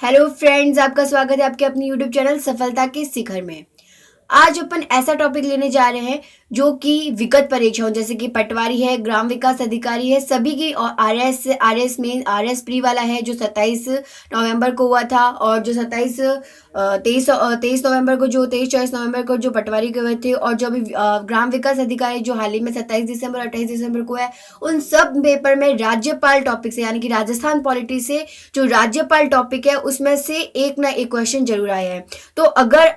Hello friends, आपका स्वागत है आपके अपने यूट्यूब चैनल सफलता के शिखर में। आज अपन ऐसा टॉपिक लेने जा रहे हैं जो कि विगत परीक्षाओं जैसे कि पटवारी है, ग्राम विकास अधिकारी है, सभी की और आरएस मेन आरएस प्री वाला है जो 27 नवंबर को हुआ था, और जो 23 नवंबर को जो 23-24 नवंबर को जो पटवारी के हुए थे, और जो अभी ग्राम विकास अधिकारी जो हाल ही में 27 दिसंबर 28 दिसंबर को है, उन सब पेपर में राज्यपाल टॉपिक से यानी कि राजस्थान पॉलिटी से जो राज्यपाल टॉपिक है उसमें से एक ना एक क्वेश्चन जरूर आया है। तो अगर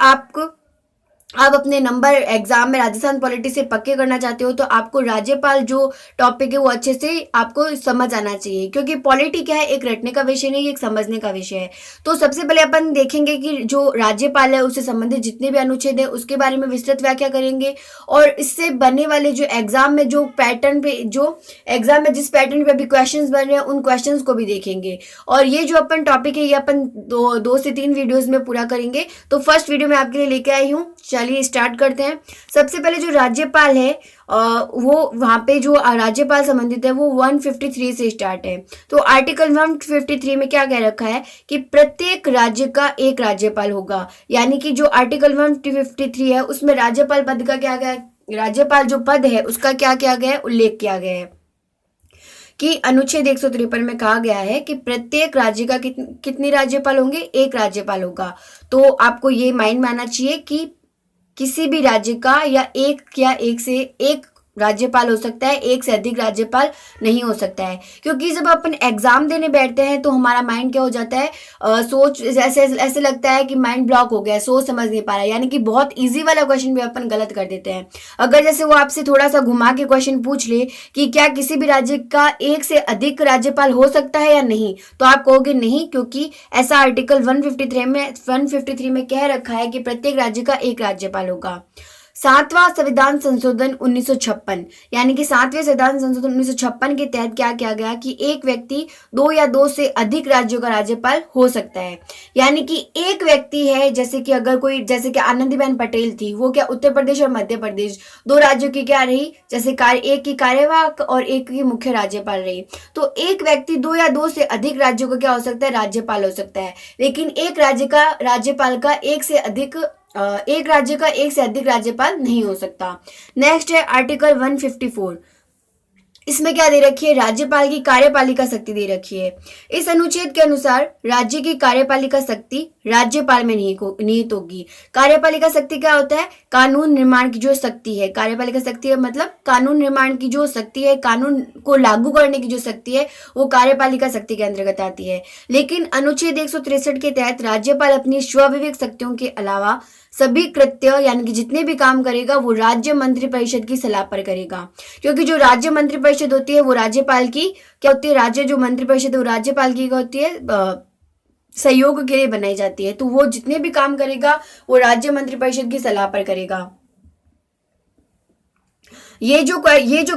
आप अपने नंबर एग्जाम में राजस्थान पॉलिटी से पक्के करना चाहते हो तो आपको राज्यपाल जो टॉपिक है वो अच्छे से आपको समझ आना चाहिए, क्योंकि पॉलिटी क्या है, एक रटने का विषय नहीं, एक समझने का विषय है। तो सबसे पहले अपन देखेंगे कि जो राज्यपाल है उससे संबंधित जितने भी अनुच्छेद है उसके बारे में विस्तृत व्याख्या करेंगे, और इससे बनने वाले जो एग्जाम में जो पैटर्न पे जो एग्जाम में जिस पैटर्न पे अभी क्वेश्चंस बन रहे हैं उन क्वेश्चंस को भी देखेंगे। और ये जो अपन टॉपिक है ये अपन दो से तीन वीडियोज में पूरा करेंगे। तो फर्स्ट वीडियो में आपके लिए लेके आई हूँ, चलिए स्टार्ट करते हैं। सबसे पहले जो राज्यपाल है वो वहां पे जो राज्यपाल संबंधित है वो 153 से स्टार्ट है। तो आर्टिकल 153 में क्या कह रखा है कि प्रत्येक राज्य का एक राज्यपाल होगा, यानी कि जो आर्टिकल 153 है उसमें राज्यपाल पद का क्या गया, राज्यपाल जो पद है उसका क्या किया गया है, उल्लेख किया गया है कि अनुच्छेद 153 में कहा गया है कि प्रत्येक राज्य का कितने राज्यपाल होंगे, एक राज्यपाल होगा। तो आपको ये माइंड में आना चाहिए कि किसी भी राज्य का या एक से एक राज्यपाल हो सकता है, एक से अधिक राज्यपाल नहीं हो सकता है। क्योंकि जब अपन एग्जाम देने बैठते हैं तो हमारा माइंड क्या हो जाता है, सोच ऐसे ऐसे लगता है कि माइंड ब्लॉक हो गया है, सोच समझ नहीं पा रहा है, यानी कि बहुत इजी वाला क्वेश्चन भी अपन गलत कर देते हैं। अगर जैसे वो आपसे थोड़ा सा घुमा के क्वेश्चन पूछ ले कि क्या किसी भी राज्य का एक से अधिक राज्यपाल हो सकता है या नहीं, तो आप कहोगे नहीं, क्योंकि ऐसा आर्टिकल 153 में कह रखा है कि प्रत्येक राज्य का एक राज्यपाल होगा। सातवां संविधान संशोधन 1956 यानी कि सातवें संविधान संशोधन 1956 के तहत क्या किया गया कि एक व्यक्ति दो या दो से अधिक राज्यों का राज्यपाल हो सकता है। यानी कि एक व्यक्ति है, जैसे कि अगर कोई, जैसे कि आनंदीबेन पटेल थी, वो क्या उत्तर प्रदेश और मध्य प्रदेश दो राज्यों की क्या रही, जैसे एक की कार्यवाहक और एक की मुख्य राज्यपाल रही। तो एक व्यक्ति दो या दो से अधिक राज्यों का क्या हो सकता है, राज्यपाल हो सकता है। लेकिन एक राज्य का राज्यपाल का एक राज्य का एक से अधिक राज्यपाल नहीं हो सकता। नेक्स्ट है आर्टिकल 154। इसमें क्या दे रखी है, राज्यपाल की कार्यपालिका शक्ति दे रखी है। इस अनुच्छेद के अनुसार राज्य की कार्यपालिका शक्ति राज्यपाल में निहित होगी। कार्यपालिका शक्ति क्या होता है, कानून निर्माण की जो शक्ति है, कार्यपालिका शक्ति है मतलब कानून निर्माण की जो शक्ति है, कानून को लागू करने की जो शक्ति है वो कार्यपालिका शक्ति के अंतर्गत आती है। लेकिन अनुच्छेद 163 के तहत राज्यपाल अपनी स्वविवेक शक्तियों के अलावा सभी कृत्य यानी कि जितने भी काम करेगा वो राज्य मंत्री परिषद की सलाह पर करेगा। क्योंकि जो राज्य मंत्री परिषद होती है वो राज्यपाल की क्या होती है, राज्य जो मंत्री परिषद है वो राज्यपाल की क्या होती है, सहयोग के लिए बनाई जाती है। तो वो जितने भी काम करेगा वो राज्य मंत्री परिषद की सलाह पर करेगा। ये जो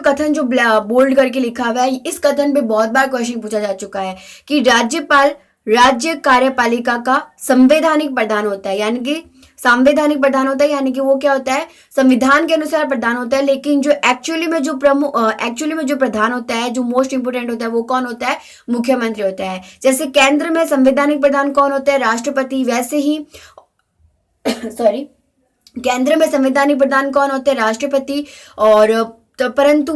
कथन जो बोल्ड करके लिखा हुआ है, इस कथन पे बहुत बार क्वेश्चन पूछा जा चुका है कि राज्यपाल राज्य कार्यपालिका का संवैधानिक प्रधान होता है, यानी कि संवैधानिक प्रधान होता है, यानी कि वो क्या होता है, संविधान के अनुसार प्रधान होता है। लेकिन जो एक्चुअली में जो प्रधान होता है, जो मोस्ट इंपोर्टेंट होता है, वो कौन होता है, मुख्यमंत्री होता है। जैसे केंद्र में संवैधानिक प्रधान कौन होता है, राष्ट्रपति, वैसे ही सॉरी केंद्र में संवैधानिक प्रधान कौन होते हैं, राष्ट्रपति। और परंतु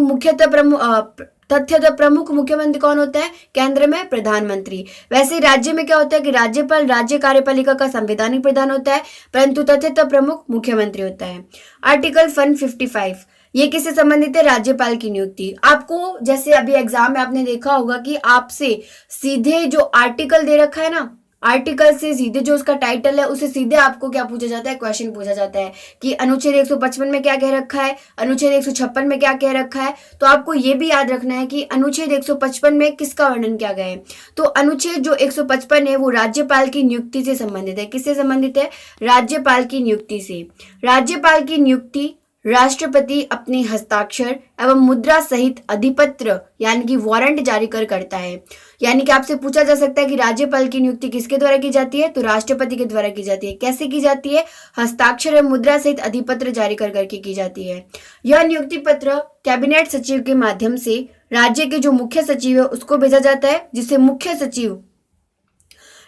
प्रमुख मुख्यमंत्री कौन होता है, केंद्र में प्रधानमंत्री। वैसे राज्य में क्या होता है कि राज्यपाल राज्य कार्यपालिका का संवैधानिक प्रधान होता है, परंतु तथ्यतः प्रमुख मुख्यमंत्री होता है। आर्टिकल 155 ये किससे संबंधित है, राज्यपाल की नियुक्ति। आपको जैसे अभी एग्जाम में आपने देखा होगा कि आपसे सीधे जो आर्टिकल दे रखा है ना, आर्टिकल से सीधे जो उसका टाइटल है उसे सीधे आपको क्या पूछा जाता है, क्वेश्चन पूछा जाता है कि अनुच्छेद 155 में क्या कह रखा है, अनुच्छेद 156 में क्या कह रखा है। तो आपको ये भी याद रखना है कि अनुच्छेद 155 में किसका वर्णन किया गया है। तो अनुच्छेद जो 155 है वो राज्यपाल की नियुक्ति से संबंधित है। किससे संबंधित है, राज्यपाल की नियुक्ति से। राज्यपाल की नियुक्ति राष्ट्रपति अपने हस्ताक्षर एवं मुद्रा सहित अधिपत्र यानी कि वारंट जारी कर करता है। यानी कि आपसे पूछा जा सकता है कि राज्यपाल की नियुक्ति किसके द्वारा की जाती है, तो राष्ट्रपति के द्वारा की जाती है। कैसे की जाती है, हस्ताक्षर एवं मुद्रा सहित अधिपत्र जारी कर करके की जाती है। यह नियुक्ति पत्र कैबिनेट सचिव के माध्यम से राज्य के जो मुख्य सचिव है उसको भेजा जाता है, जिससे मुख्य सचिव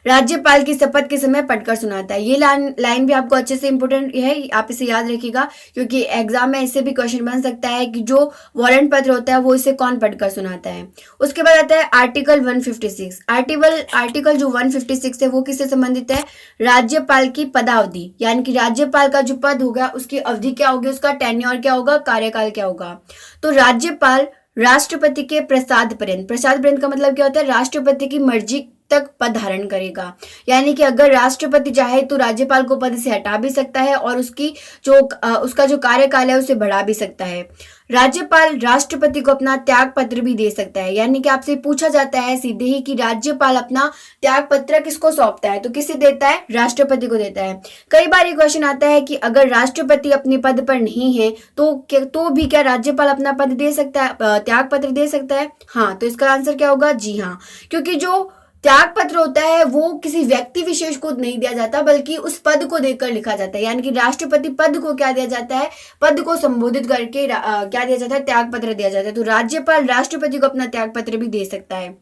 राज्यपाल की शपथ के समय पढ़कर सुनाता है। ये लाइन भी आपको अच्छे से इंपॉर्टेंट है, आप इसे याद रखिएगा क्योंकि एग्जाम में इससे भी क्वेश्चन बन सकता है कि जो वारंट पत्र होता है वो इसे कौन पढ़कर सुनाता है। उसके बाद आता है आर्टिकल 156। आर्टिकल जो 156 है वो किससे संबंधित है? राज्यपाल की पदावधि, यानी कि राज्यपाल का जो पद होगा उसकी अवधि क्या होगी, उसका टेन्योर क्या होगा, कार्यकाल क्या होगा। तो राज्यपाल राष्ट्रपति के प्रसाद पर्यंत का मतलब क्या होता है? राष्ट्रपति की मर्जी तक पद धारण करेगा। यानी कि अगर राष्ट्रपति चाहे तो राज्यपाल को पद से हटा भी सकता है और उसका जो कार्यकाल है उसे बढ़ा भी सकता है। राज्यपाल राष्ट्रपति को अपना त्याग पत्र भी दे सकता है। यानी कि आपसे पूछा जाता है सीधे ही कि राज्यपाल अपना त्याग पत्र किसको सौंपता है, तो किसे देता है? राष्ट्रपति को देता है। कई बार ये क्वेश्चन आता है कि अगर राष्ट्रपति अपने पद पर नहीं है तो भी क्या राज्यपाल अपना पद दे सकता है, त्याग पत्र दे सकता है? हाँ, तो इसका आंसर क्या होगा? जी हाँ, क्योंकि जो त्याग पत्र होता है वो किसी व्यक्ति विशेष को नहीं दिया जाता बल्कि उस पद को देकर लिखा जाता है। यानी कि राष्ट्रपति पद को क्या दिया जाता है? पद को संबोधित करके क्या दिया जाता है? त्याग पत्र दिया जाता है। तो राज्यपाल राष्ट्रपति को अपना त्याग पत्र भी दे सकता है।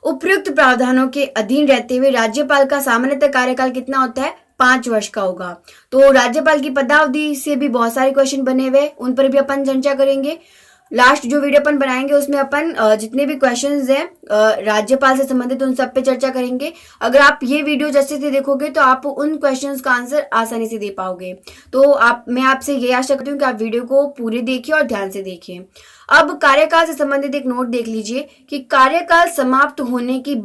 उपयुक्त प्रावधानों के अधीन रहते हुए राज्यपाल का सामान्यतः कार्यकाल कितना होता है? 5 वर्ष का होगा। तो राज्यपाल की पदावधि से भी बहुत सारे क्वेश्चन बने हुए, उन पर भी अपन चर्चा करेंगे। लास्ट जो वीडियो अपन बनाएंगे उसमें अपन जितने भी क्वेश्चंस हैं राज्यपाल से संबंधित उन सब पे चर्चा करेंगे। अगर आप ये वीडियो जैसे से देखोगे तो आप उन क्वेश्चंस का आंसर आसानी से दे पाओगे। तो मैं आपसे ये आशा करती हूँ कि आप वीडियो को पूरे देखिए और ध्यान से देखिए। अब कार्यकाल से संबंधित एक नोट देख लीजिए कि कार्यकाल समाप्त होने के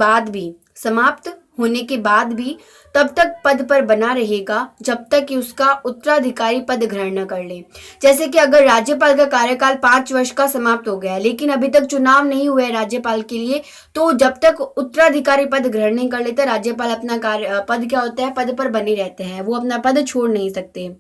बाद भी तब तक पद पर बना रहेगा जब तक कि उसका उत्तराधिकारी पद ग्रहण न कर ले। जैसे कि अगर राज्यपाल का कार्यकाल 5 वर्ष का समाप्त हो गया है लेकिन अभी तक चुनाव नहीं हुआ है राज्यपाल के लिए, तो जब तक उत्तराधिकारी पद ग्रहण नहीं कर लेता राज्यपाल अपना पद क्या होता है? पद पर बने रहते हैं, वो अपना पद छोड़ नहीं सकते।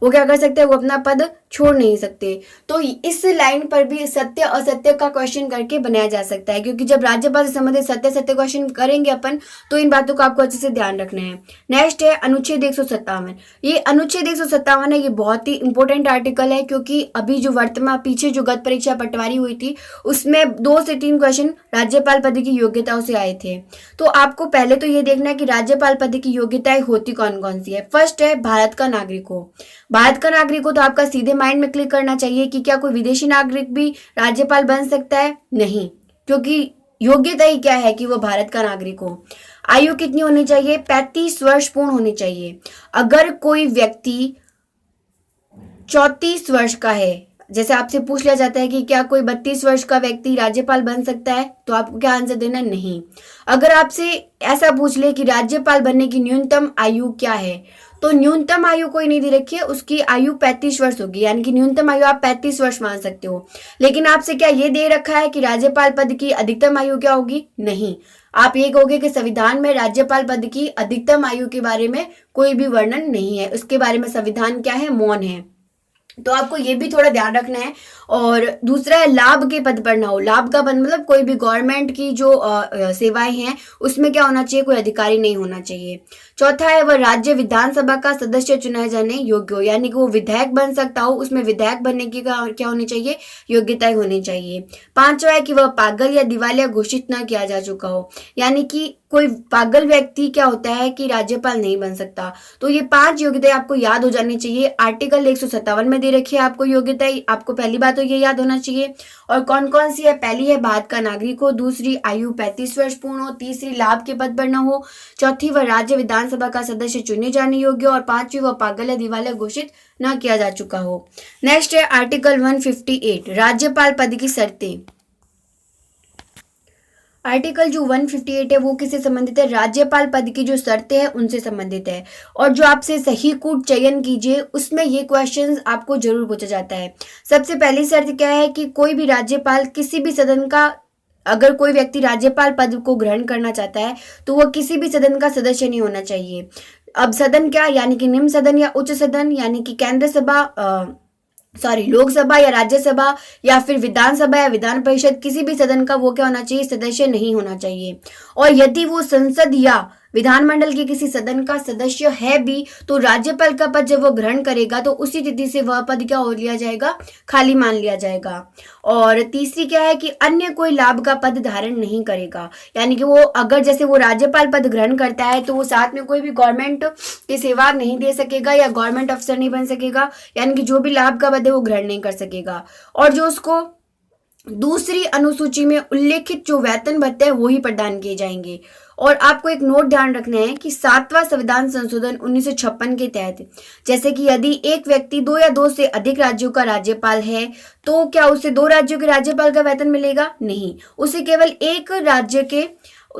वो क्या कर सकते हैं? वो अपना पद छोड़ नहीं सकते। तो इस लाइन पर भी सत्य असत्य का क्वेश्चन करके बनाया जा सकता है, क्योंकि जब राज्यपाल से संबंधित सत्य क्वेश्चन करेंगे अपन तो इन बातों को आपको अच्छे से ध्यान रखना है। नेक्स्ट है अनुच्छेद 157। ये अनुच्छेद 157 है, ये बहुत ही इंपॉर्टेंट आर्टिकल है क्योंकि अभी जो पीछे जो गत परीक्षा पटवारी हुई थी उसमें 2 से 3 क्वेश्चन राज्यपाल पद की योग्यताओं से आए थे। तो आपको पहले तो ये देखना है कि राज्यपाल पद की योग्यताएं होती कौन कौन सी है। फर्स्ट है भारत का नागरिक हो। भारत का नागरिक हो तो आपका सीधे माइंड में क्लिक करना चाहिए कि क्या कोई विदेशी नागरिक भी राज्यपाल बन सकता है? नहीं, क्योंकि योग्यता ही क्या है कि वो भारत का नागरिक हो। आयु कितनी होनी चाहिए? 35 वर्ष पूर्ण होनी चाहिए। अगर कोई व्यक्ति 34 वर्ष का है, जैसे आपसे पूछ लिया जाता है कि क्या कोई 32 वर्ष का व्यक्ति राज्यपाल बन सकता है, तो आपको क्या आंसर देना? नहीं। अगर आपसे ऐसा पूछ ले कि राज्यपाल बनने की न्यूनतम आयु क्या है, तो न्यूनतम आयु कोई नहीं दे रखी है, उसकी आयु 35 वर्ष होगी। यानी कि न्यूनतम आयु आप 35 वर्ष मान सकते हो। लेकिन आपसे क्या ये दे रखा है कि राज्यपाल पद की अधिकतम आयु क्या होगी? नहीं। आप ये कहोगे कि संविधान में राज्यपाल पद की अधिकतम आयु के बारे में कोई भी वर्णन नहीं है, उसके बारे में संविधान क्या है? मौन है। तो आपको ये भी थोड़ा ध्यान रखना है। और दूसरा है लाभ के पद पर ना हो। लाभ का पद मतलब कोई भी गवर्नमेंट की जो सेवाएं हैं उसमें क्या होना चाहिए? कोई अधिकारी नहीं होना चाहिए। चौथा है वह राज्य विधानसभा का सदस्य चुनाए जाने योग्य हो, यानी कि वो विधायक बन सकता हो, उसमें विधायक बनने की क्या होनी चाहिए? योग्यताएं होनी चाहिए। पांचवा है कि वह पागल या दिवालिया घोषित न किया जा चुका हो, यानी कि कोई पागल व्यक्ति क्या होता है कि राज्यपाल नहीं बन सकता। तो ये 5 योग्यताएं आपको याद हो जानी चाहिए। आर्टिकल 157 में दे रखी है आपको योग्यताएं। आपको पहली बात तो ये याद होना चाहिए। और कौन कौन सी है? पहली है भारत का नागरिक हो, दूसरी आयु 35 वर्ष पूर्ण हो, तीसरी लाभ के पद पर न हो, चौथी वह राज्य विधानसभा का सदस्य चुने जाने योग्य, और पांचवी वह पागल या दिवालिया घोषित न किया जा चुका हो। नेक्स्ट है आर्टिकल 158 राज्यपाल पद की शर्तें। आर्टिकल जो 158 है वो किससे संबंधित है? राज्यपाल पद की जो शर्तें हैं उनसे संबंधित है। और जो आपसे सही कूट चयन कीजिए उसमें ये क्वेश्चंस आपको जरूर पूछा जाता है। सबसे पहली शर्त क्या है कि कोई भी राज्यपाल किसी भी सदन का, अगर कोई व्यक्ति राज्यपाल पद को ग्रहण करना चाहता है तो वह किसी भी सदन का सदस्य नहीं होना चाहिए। अब सदन क्या, यानी कि निम्न सदन या उच्च सदन, यानी कि केंद्र सभा लोकसभा या राज्यसभा या फिर विधानसभा या विधान परिषद, किसी भी सदन का वो क्या होना चाहिए? सदस्य नहीं होना चाहिए। और यदि वो संसद या विधानमंडल के किसी सदन का सदस्य है भी तो राज्यपाल का पद जब वो ग्रहण करेगा तो उसी तिथि से वह पद क्या हो लिया जाएगा, खाली मान लिया जाएगा। और तीसरी क्या है कि अन्य कोई लाभ का पद धारण नहीं करेगा, यानी कि वो अगर जैसे वो राज्यपाल पद ग्रहण करता है तो वो साथ में कोई भी गवर्नमेंट की सेवा नहीं दे सकेगा या गवर्नमेंट अफसर नहीं बन सकेगा, यानी कि जो भी लाभ का पद है वो ग्रहण नहीं कर सकेगा। और जो उसको दूसरी अनुसूची में उल्लेखित जो वेतन भत्ते हैं वो ही प्रदान किए जाएंगे। और आपको एक नोट ध्यान रखना है कि 7वां संविधान संशोधन 1956 के तहत जैसे कि यदि एक व्यक्ति 2 या 2 से अधिक राज्यों का राज्यपाल है तो क्या उसे 2 राज्यों के राज्यपाल का वेतन मिलेगा? नहीं, उसे केवल एक राज्य के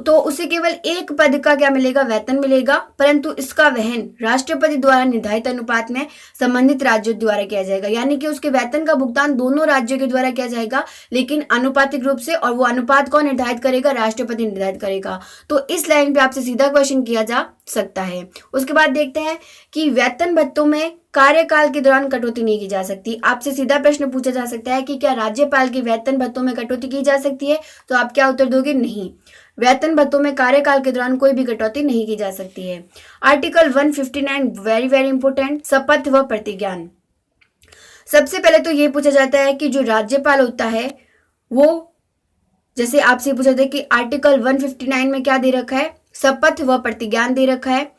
उसे केवल एक पद का क्या मिलेगा, वेतन मिलेगा, परंतु इसका वहन राष्ट्रपति द्वारा निर्धारित अनुपात में संबंधित राज्यों द्वारा किया जाएगा, यानी कि उसके वेतन का भुगतान दोनों राज्यों के द्वारा किया जाएगा लेकिन अनुपातिक रूप से। और वो अनुपात कौन निर्धारित करेगा? राष्ट्रपति निर्धारित करेगा। तो इस लाइन पे आपसे सीधा क्वेश्चन किया जा सकता है। उसके बाद देखते हैं कि वेतन भत्तों में कार्यकाल के दौरान कटौती नहीं की जा सकती। आपसे सीधा प्रश्न पूछा जा सकता है कि क्या राज्यपाल के वेतन भत्तों में कटौती की जा सकती है? तो आप क्या उत्तर दोगे? नहीं, वेतन भत्तों में कार्यकाल के दौरान कोई भी कटौती नहीं की जा सकती है। आर्टिकल 159 वेरी वेरी इंपॉर्टेंट, शपथ व प्रतिज्ञान। सबसे पहले तो ये पूछा जाता है कि जो राज्यपाल होता है वो, जैसे आपसे पूछा जाता है कि आर्टिकल 159 में क्या दे रखा है? शपथ व प्रतिज्ञान दे रखा है।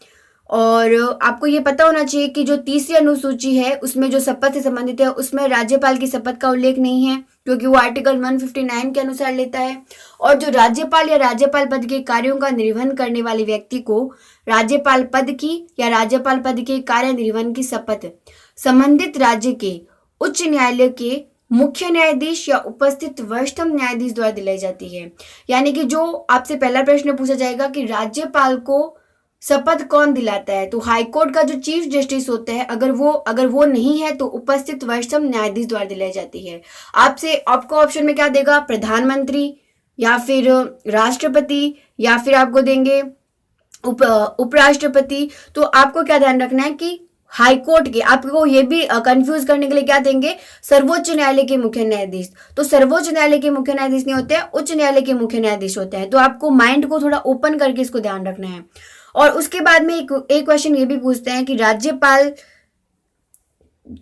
और आपको ये पता होना चाहिए कि जो तीसरी अनुसूची है उसमें जो शपथ से संबंधित है उसमें राज्यपाल की शपथ का उल्लेख नहीं है क्योंकि वो आर्टिकल 159 के अनुसार लेता है। और जो राज्यपाल या राज्यपाल पद के कार्यों का निर्वहन करने वाले व्यक्ति को राज्यपाल पद की या राज्यपाल पद के कार्य निर्वहन की शपथ संबंधित राज्य के उच्च न्यायालय के मुख्य न्यायाधीश या उपस्थित वरिष्ठतम न्यायाधीश द्वारा दिलाई जाती है। यानी कि जो आपसे पहला प्रश्न पूछा जाएगा कि राज्यपाल को शपथ कौन दिलाता है, तो हाईकोर्ट का जो चीफ जस्टिस होते हैं अगर वो नहीं है तो उपस्थित वरिष्ठतम न्यायाधीश द्वारा दिलाई जाती है। आपको ऑप्शन में क्या देगा? प्रधानमंत्री या फिर राष्ट्रपति या फिर आपको देंगे उपराष्ट्रपति। तो आपको क्या ध्यान रखना है कि हाईकोर्ट के, आपको ये भी कंफ्यूज करने के लिए क्या देंगे? सर्वोच्च न्यायालय के मुख्य न्यायाधीश। तो सर्वोच्च न्यायालय के मुख्य न्यायाधीश नहीं होते हैं, उच्च न्यायालय के मुख्य न्यायाधीश होते हैं। तो आपको माइंड को थोड़ा ओपन करके इसको ध्यान रखना है। और उसके बाद में एक क्वेश्चन ये भी पूछते हैं कि राज्यपाल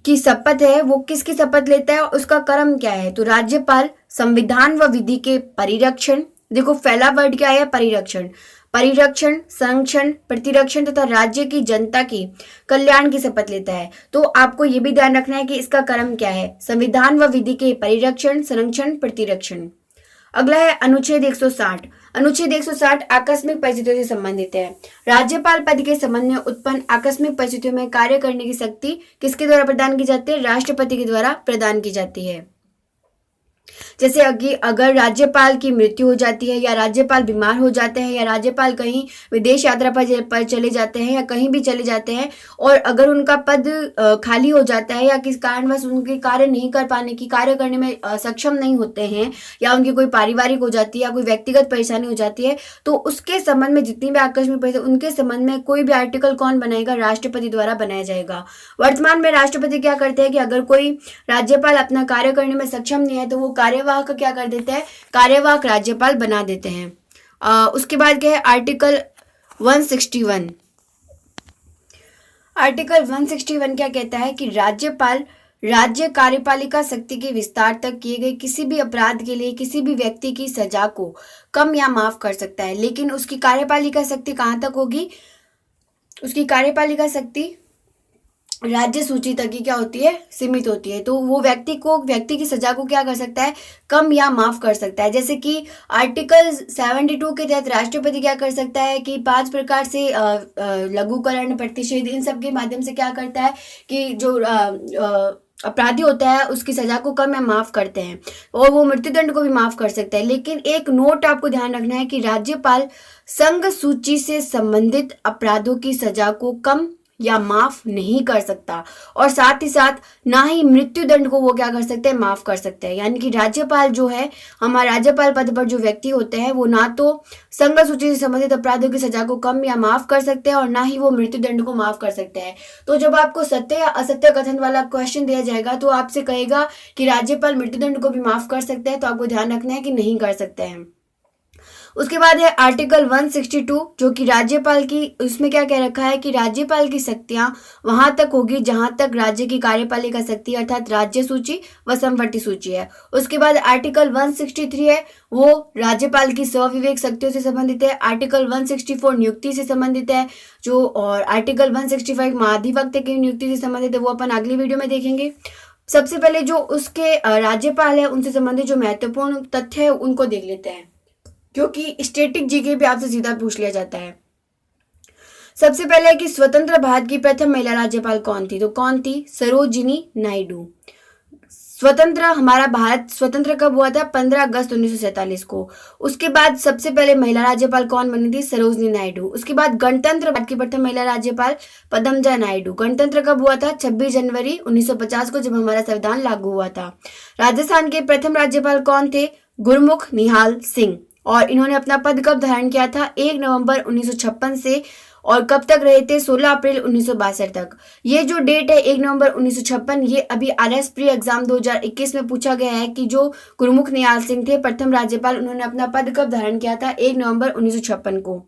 की शपथ है वो किसकी शपथ लेता है और उसका क्रम क्या है? तो राज्यपाल संविधान व विधि के परिरक्षण, देखो पहला वर्ड क्या है? परिरक्षण, संरक्षण, प्रतिरक्षण तथा राज्य की जनता के कल्याण की शपथ लेता है। तो आपको ये भी ध्यान रखना है कि इसका क्रम क्या है? संविधान व विधि के परिरक्षण, संरक्षण, प्रतिरक्षण। अगला है अनुच्छेद 160। अनुच्छेद 160 आकस्मिक परिस्थितियों से संबंधित है। राज्यपाल पद के संबंध में उत्पन्न आकस्मिक परिस्थितियों में कार्य करने की शक्ति किसके द्वारा प्रदान की जाती है? राष्ट्रपति के द्वारा प्रदान की जाती है। जैसे अगर राज्यपाल की मृत्यु हो जाती है या राज्यपाल बीमार हो जाते हैं या राज्यपाल कहीं विदेश यात्रा पर चले जाते हैं या कहीं भी चले जाते हैं और अगर उनका पद खाली हो जाता है या किस कारणवश उनके कार्य नहीं कर पाने की, कार्य करने में सक्षम नहीं होते हैं या उनकी कोई पारिवारिक हो जाती है या कोई व्यक्तिगत परेशानी हो जाती है तो उसके संबंध में जितनी भी आकस्मिक परिस्थिति उनके संबंध में कोई भी आर्टिकल कौन बनाएगा? राष्ट्रपति द्वारा बनाया जाएगा। वर्तमान में राष्ट्रपति क्या करते हैं कि अगर कोई राज्यपाल अपना कार्य करने में सक्षम नहीं है तो वो कार्यवाहक क्या कर देते हैं? कार्यवाहक राज्यपाल बना देते हैं। उसके बाद क्या है? आर्टिकल 161। आर्टिकल 161 क्या कहता है कि राज्यपाल राज्य कार्यपालिका शक्ति के विस्तार तक किए गए किसी भी अपराध के लिए किसी भी व्यक्ति की सजा को कम या माफ कर सकता है, लेकिन उसकी कार्यपालिका शक्ति कहाँ तक होगी? उसकी कार्यपालिका शक्ति राज्य सूची तक ही क्या होती है? सीमित होती है। तो वो व्यक्ति की सजा को क्या कर सकता है? कम या माफ कर सकता है। जैसे कि आर्टिकल 72 के तहत राष्ट्रपति क्या कर सकता है कि 5 प्रकार से लघुकरण, प्रतिषेध, इन सब के माध्यम से क्या करता है कि जो अपराधी होता है उसकी सजा को कम या माफ करते हैं और वो मृत्युदंड को भी माफ कर सकता है। लेकिन एक नोट आपको ध्यान रखना है कि राज्यपाल संघ सूची से संबंधित अपराधों की सजा को कम या माफ नहीं कर सकता और साथ ही साथ ना ही मृत्युदंड को वो क्या कर सकते हैं? माफ कर सकते हैं। यानी कि राज्यपाल जो है, हमारे राज्यपाल पद पर जो व्यक्ति होते हैं वो ना तो संघ सूची से संबंधित अपराधों की सजा को कम या माफ कर सकते हैं और ना ही वो मृत्युदंड को माफ कर सकते हैं। तो जब आपको सत्य या असत्य कथन वाला क्वेश्चन दिया जाएगा तो आपसे कहेगा कि राज्यपाल मृत्युदंड को भी माफ कर सकते हैं, तो आपको ध्यान रखना है कि नहीं कर सकते हैं। उसके बाद है आर्टिकल 162 जो कि राज्यपाल की, उसमें क्या कह रखा है कि राज्यपाल की शक्तियां वहां तक होगी जहां तक राज्य की कार्यपालिका शक्ति अर्थात राज्य सूची व संपत्ति सूची है। उसके बाद आर्टिकल 163 है, वो राज्यपाल की स्वविवेक शक्तियों से संबंधित है। आर्टिकल 164 नियुक्ति से संबंधित है जो, और आर्टिकल 165 महाधिवक्ता की नियुक्ति से संबंधित है, वो अपन अगली वीडियो में देखेंगे। सबसे पहले जो उसके राज्यपाल है उनसे संबंधित जो महत्वपूर्ण तथ्य है उनको देख लेते हैं, क्योंकि स्टैटिक जीके भी आपसे सीधा पूछ लिया जाता है। सबसे पहले है कि स्वतंत्र भारत की प्रथम महिला राज्यपाल कौन थी, तो कौन थी? सरोजिनी नायडू। स्वतंत्र, हमारा भारत स्वतंत्र कब हुआ था? 15 अगस्त 1947 को। उसके बाद सबसे पहले महिला राज्यपाल कौन बनी थी? सरोजिनी नायडू। उसके बाद गणतंत्र भारत की प्रथम महिला राज्यपाल पद्मजा नायडू। गणतंत्र कब हुआ था? 26 जनवरी 1950 को, जब हमारा संविधान लागू हुआ था। राजस्थान के प्रथम राज्यपाल कौन थे? गुरमुख निहाल सिंह। और इन्होंने अपना पद कब धारण किया था? 1 नवंबर 1956 से, और कब तक रहे थे? 16 अप्रैल 1962 तक। ये जो डेट है 1 नवंबर 1956, ये अभी आरएस प्री एग्जाम 2021 में पूछा गया है कि जो गुरमुख निहाल सिंह थे प्रथम राज्यपाल, उन्होंने अपना पद कब धारण किया था? 1 नवंबर 1956 को।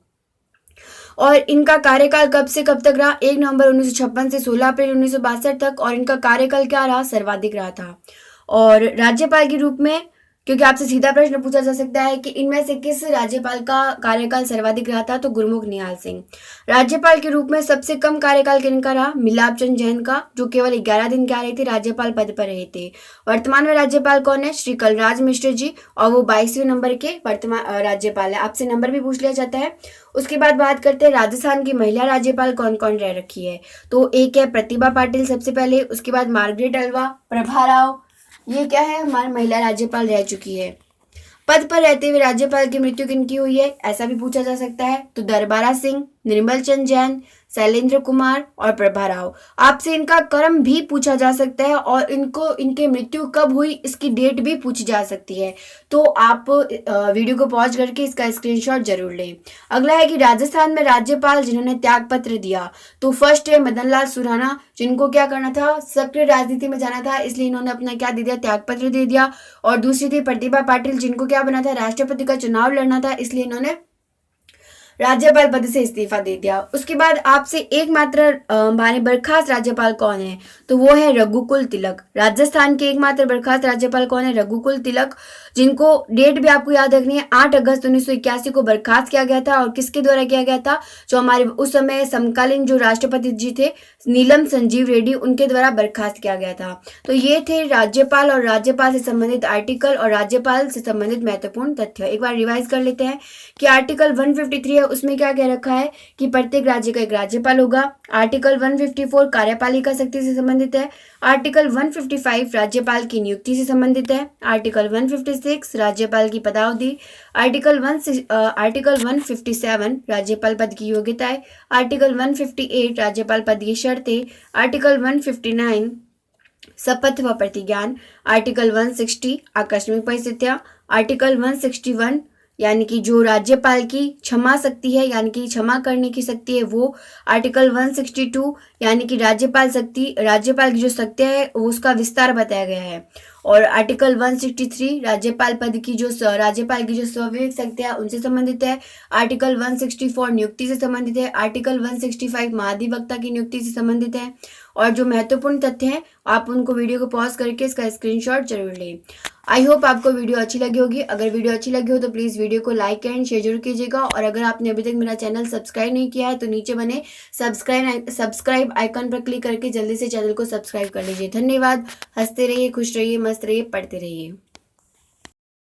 और इनका कार्यकाल कब से कब तक रहा? 1 नवंबर 1956 से 16 अप्रैल 1962 तक। और इनका कार्यकाल क्या रहा? सर्वाधिक रहा था। और राज्यपाल के रूप में, क्योंकि आपसे सीधा प्रश्न पूछा जा सकता है कि इनमें से किस राज्यपाल का कार्यकाल सर्वाधिक रहा था, तो गुरमुख निहाल सिंह। राज्यपाल के रूप में सबसे कम कार्यकाल किनका रहा? मिलाप चंद जैन का, जो केवल 11 दिन क्या रहे थे? राज्यपाल पद पर रहे थे। वर्तमान में राज्यपाल कौन है? श्री कलराज मिश्र जी, और वो 22वें नंबर के वर्तमान राज्यपाल है। आपसे नंबर भी पूछ लिया जाता है। उसके बाद बात करते हैं राजस्थान की महिला राज्यपाल कौन कौन रह रखी है। तो एक है प्रतिभा पाटिल सबसे पहले, उसके बाद मार्गरेट अल्वा, प्रभा राव, ये क्या है? हमारी महिला राज्यपाल रह चुकी है। पद पर रहते हुए राज्यपाल की मृत्यु किनकी हुई है, ऐसा भी पूछा जा सकता है। तो दरबारा सिंह, निर्मल चंद जैन, शैलेंद्र कुमार और प्रभा राव। आपसे इनका क्रम भी पूछा जा सकता है, और इनके मृत्यु कब हुई इसकी डेट भी पूछी जा सकती है। तो आप वीडियो को पॉज करके इसका स्क्रीनशॉट जरूर लें। अगला है कि राजस्थान में राज्यपाल जिन्होंने त्याग पत्र दिया, तो फर्स्ट है मदन लाल सुराना, जिनको क्या करना था? सक्रिय राजनीति में जाना था, इसलिए इन्होंने अपना क्या दे दिया? त्याग पत्र दे दिया। और दूसरी थी प्रतिभा पाटिल, जिनको क्या बना था? राष्ट्रपति का चुनाव लड़ना था, इसलिए इन्होंने राज्यपाल पद से इस्तीफा दे दिया। उसके बाद आपसे एकमात्र हमारे बर्खास्त राज्यपाल कौन है, तो वो है रघुकुल तिलक। राजस्थान के एकमात्र बर्खास्त राज्यपाल कौन है? रघुकुल तिलक, जिनको डेट भी आपको याद रखनी है। 8 अगस्त 1981 को बर्खास्त किया गया था, और किसके द्वारा किया गया था? जो हमारे उस समय समकालीन जो राष्ट्रपति जी थे नीलम संजीव रेड्डी, उनके द्वारा बर्खास्त किया गया था। तो ये थे राज्यपाल और राज्यपाल से संबंधित आर्टिकल और राज्यपाल से संबंधित महत्वपूर्ण तथ्य। एक बार रिवाइज कर लेते हैं कि आर्टिकल 153 है, उसमें क्या कह रखा है कि प्रत्येक राज्य का एक राज्यपाल होगा। आर्टिकल 154 कार्यपालिका शक्ति से संबंधित है। आर्टिकल 155 राज्यपाल की नियुक्ति से संबंधित है। आर्टिकल 156 राज्यपाल की पदावधि। आर्टिकल 157 राज्यपाल पद की योग्यता है। आर्टिकल 158 राज्यपाल पद की शर्तें। आर्टिकल 159 शपथ व प्रतिज्ञान। आर्टिकल 160 आकस्मिक परिस्थितियां। आर्टिकल 161 यानी कि जो राज्यपाल की क्षमा शक्ति है, यानी कि क्षमा करने की शक्ति है वो। आर्टिकल 162 यानी कि राज्यपाल की जो शक्ति है उसका विस्तार बताया गया है। और आर्टिकल 163 राज्यपाल की जो स्वाभाविक शक्तियां उनसे संबंधित है। आर्टिकल 164 नियुक्ति से संबंधित है। आर्टिकल 165 महाधिवक्ता की नियुक्ति से संबंधित है। और जो महत्वपूर्ण तथ्य हैं आप उनको वीडियो को पॉज करके इसका स्क्रीनशॉट जरूर लें। आई होप आपको वीडियो अच्छी लगी होगी। अगर वीडियो अच्छी लगी हो तो प्लीज़ वीडियो को लाइक एंड शेयर जरूर कीजिएगा। और अगर आपने अभी तक मेरा चैनल सब्सक्राइब नहीं किया है तो नीचे बने सब्सक्राइब आइकन पर क्लिक करके जल्दी से चैनल को सब्सक्राइब कर लीजिए। धन्यवाद। हंसते रहिए, खुश रहिए, मस्त रहिए, पढ़ते रहिए।